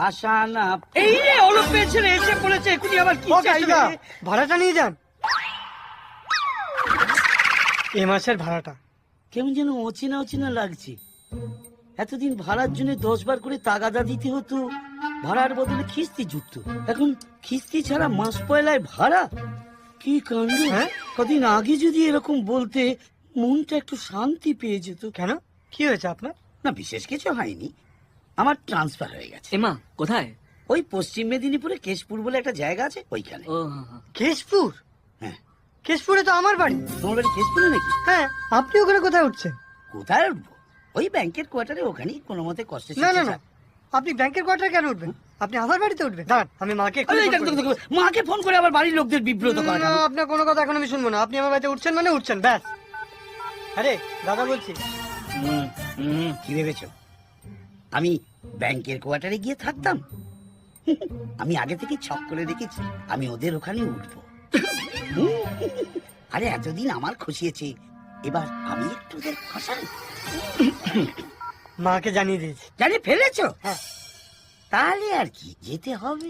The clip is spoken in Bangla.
আশা না এই রে অলপ পেয়েছে রে, এসে পড়েছে এখনই। আবার কি ভাড়াটা নিয়ে যান, এ মাসের ভাড়াটা। কেমন যেন অচেনা অচেনা লাগছে। এতদিন ভাড়ার জন্য 10 বার করে তাগাদা দিতে হতো, ভাড়ার বদলে কিস্তি যুক্ত। এখন কিস্তি ছাড়া মাস পয়লায় ভাড়া, কি কাণ্ড। হ্যাঁ? কদিন আগে যদি এরকম বলতে মনটা একটু শান্তি পেয়ে যেত। কেন, কি হয়েছে আপনার? না, বিশেষ কিছু হয়নি, আমার ট্রান্সফার হয়ে গেছে। এমা কোথায়? ওই পশ্চিম মেদিনীপুরে কেশপুর বলে একটা জায়গা আছে, ওইখানে। ও কেশপুর? হ্যাঁ। কেশপুরে তো আমার বাড়ি। তোমার বাড়ি কেশপুরে নাকি? হ্যাঁ, আপনি ওখানে কোথায় উঠছেন? কোথায় উঠবো, ওই ব্যাংকের কোয়ার্টারে, ওখানেই কোনো মতে কষ্টে। না না না, আপনি ব্যাংকের কোয়ার্টারে কেন উঠবেন? আপনি আমার বাড়িতে উঠবেন। দাঁড়ান, আমি মাকে আরে, এই দেখো, দেখো, মাকে ফোন করে আবার বাড়ির লোকদের বিব্রত করা না, কেন? আপনার কোনো কথা এখন আমি শুনবো না। আপনি আমার বাড়িতে উঠছেন মানে উঠছেন, ব্যাস। আরে দাদা বলছি, কি ভেবেছো আমি ব্যাংকের কোয়ার্টারে গিয়ে থাকতাম? আমি আগে থেকে ছক করে রেখেছি, আমি ওদের ওখানে উঠবো। আরে এতদিন আমার খসিয়েছে, এবার আমি একটু ওদের খসাই। মাকে জানিয়ে দিয়েছি। জানি ফেলেছো? হ্যাঁ। তাহলে আর কি, যেতে হবে।